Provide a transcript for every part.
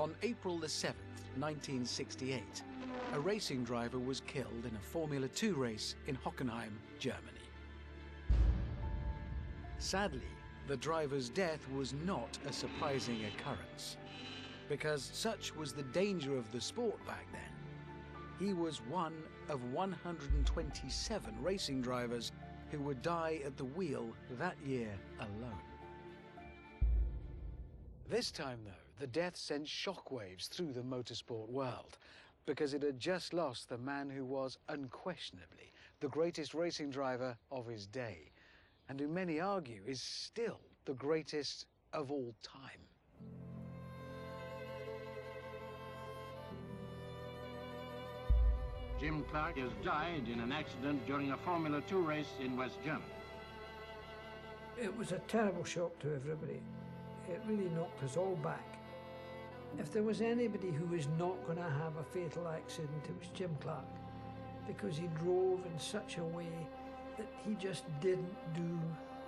On April the 7th, 1968, a racing driver was killed in a Formula 2 race in Hockenheim, Germany. Sadly, the driver's death was not a surprising occurrence, because such was the danger of the sport back then. He was one of 127 racing drivers who would die at the wheel that year alone. This time, though, the death sent shockwaves through the motorsport world, because it had just lost the man who was unquestionably the greatest racing driver of his day, and who many argue is still the greatest of all time. Jim Clark has died in an accident during a Formula 2 race in West Germany. It was a terrible shock to everybody. It really knocked us all back. If there was anybody who was not going to have a fatal accident, it was Jim Clark, because he drove in such a way that he just didn't do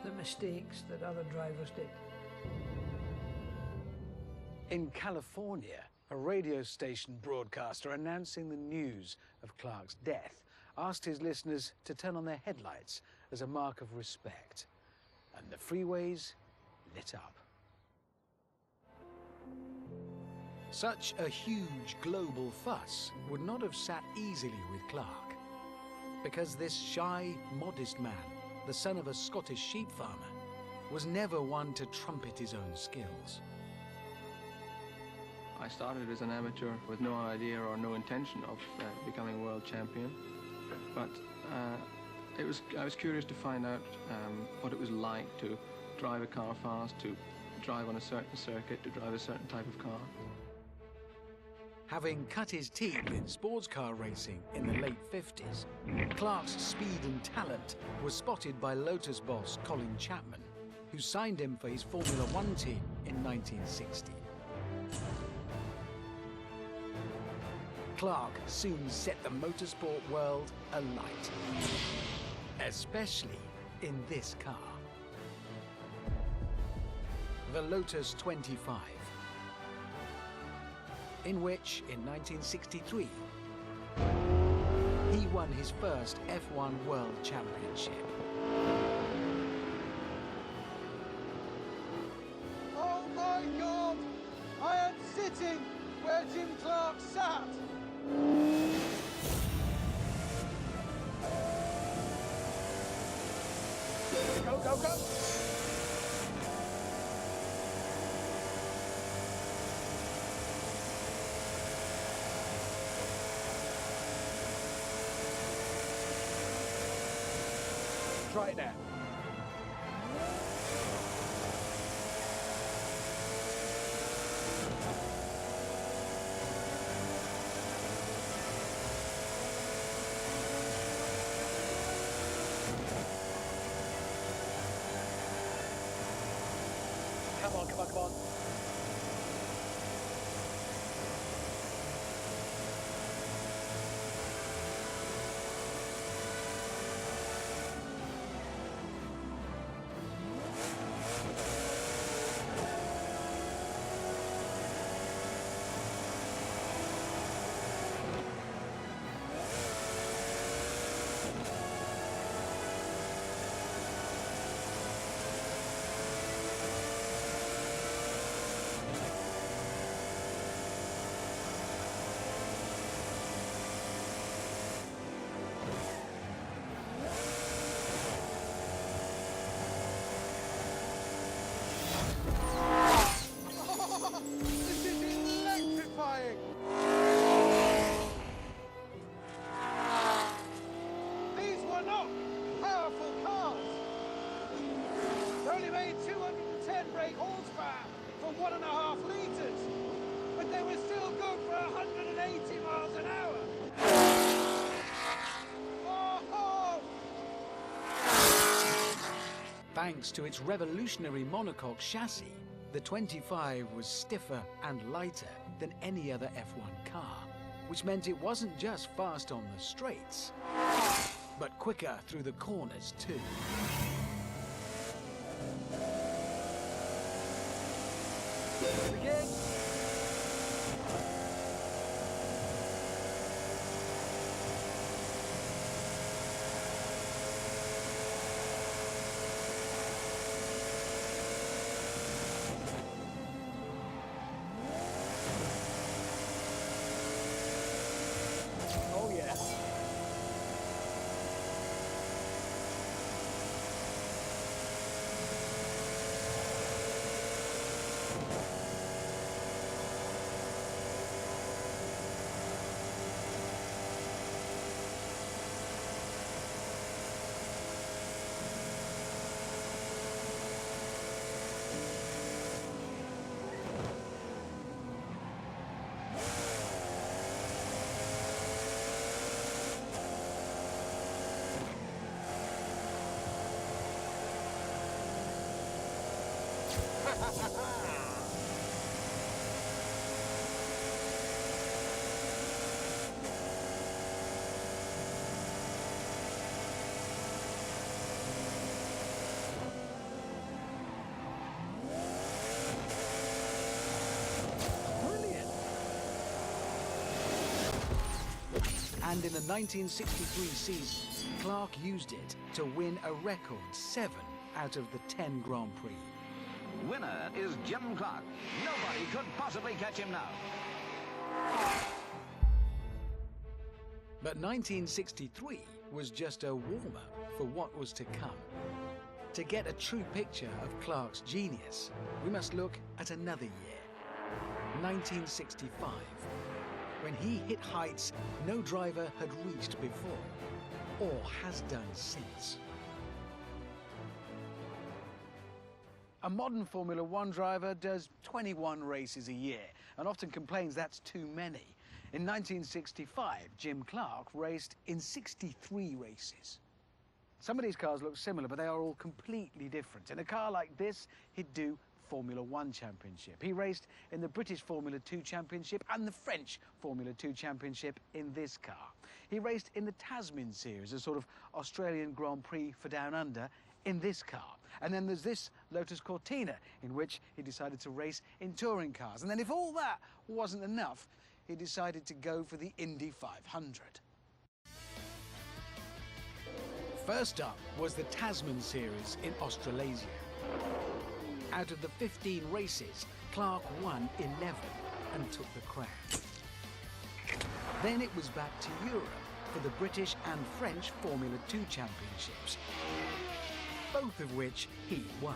the mistakes that other drivers did. In California, a radio station broadcaster announcing the news of Clark's death asked his listeners to turn on their headlights as a mark of respect. And the freeways lit up. Such a huge global fuss would not have sat easily with Clark, because this shy, modest man, the son of a Scottish sheep farmer, was never one to trumpet his own skills. I started as an amateur with no idea or no intention of becoming world champion, but I was curious to find out what it was like to drive a car fast, to drive on a certain circuit, to drive a certain type of car. Having cut his teeth in sports car racing in the late 50s, Clark's speed and talent was spotted by Lotus boss Colin Chapman, who signed him for his Formula 1 team in 1960. Clark soon set the motorsport world alight, especially in this car, the Lotus 25, in which, in 1963, he won his first F1 World Championship. Oh my God! I am sitting where Jim Clark sat! Go, go, go! Try it now. Come on, come on, come on. This is electrifying! These were not powerful cars. They only made 210 brake horsepower for 1.5 litres, but they were still good for 180 miles an hour. Oh! Thanks to its revolutionary monocoque chassis, the 25 was stiffer and lighter than any other F1 car, which meant it wasn't just fast on the straights, but quicker through the corners too. Begin. And in the 1963 season, Clark used it to win a record 7 out of the 10 Grand Prix. Winner is Jim Clark. Nobody could possibly catch him now. But 1963 was just a warm-up for what was to come. To get a true picture of Clark's genius, we must look at another year, 1965, when he hit heights no driver had reached before, or has done since. A modern Formula One driver does 21 races a year and often complains that's too many. In 1965, Jim Clark raced in 63 races. Some of these cars look similar, but they are all completely different. In a car like this, he'd do Formula One Championship. He raced in the British Formula 2 Championship and the French Formula 2 Championship in this car. He raced in the Tasman Series, a sort of Australian Grand Prix for Down Under, in this car. And then there's this Lotus Cortina, in which he decided to race in touring cars. And then if all that wasn't enough, he decided to go for the Indy 500. First up was the Tasman Series in Australasia. Out of the 15 races, Clark won 11 and took the crown. Then it was back to Europe for the British and French Formula 2 Championships, both of which he won.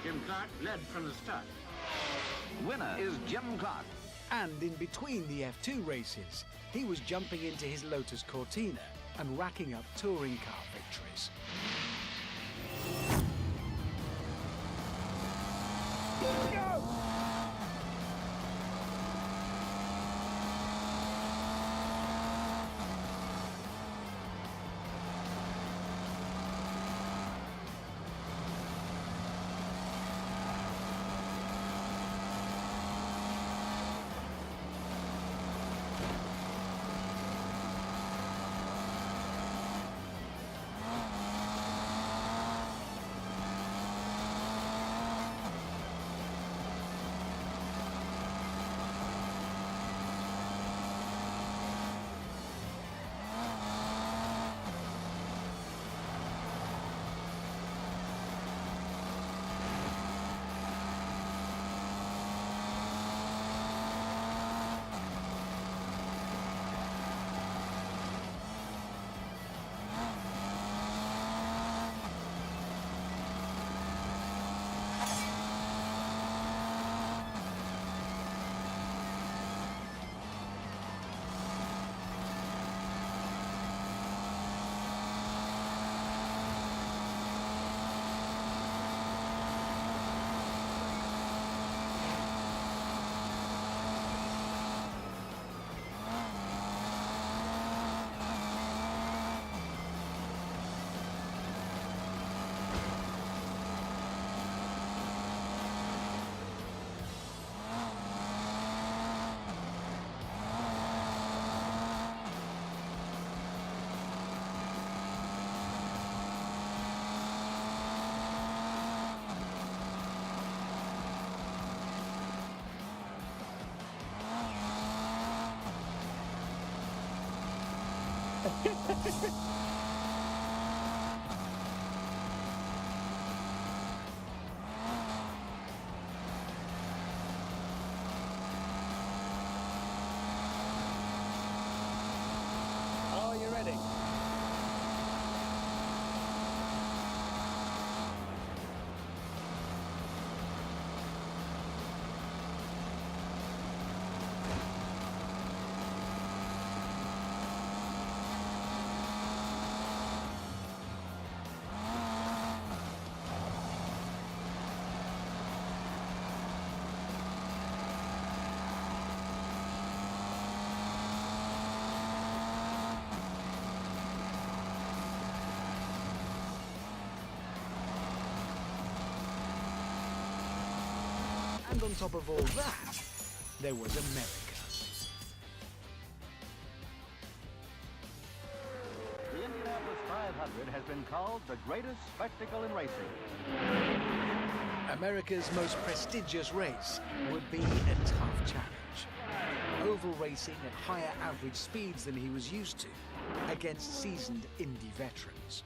Jim Clark led from the start. Winner is Jim Clark. And in between the F2 races, he was jumping into his Lotus Cortina and racking up touring car victories. Are you ready? And on top of all that, there was America. The Indianapolis 500 has been called the greatest spectacle in racing. America's most prestigious race would be a tough challenge. oval racing at higher average speeds than he was used to, against seasoned Indy veterans.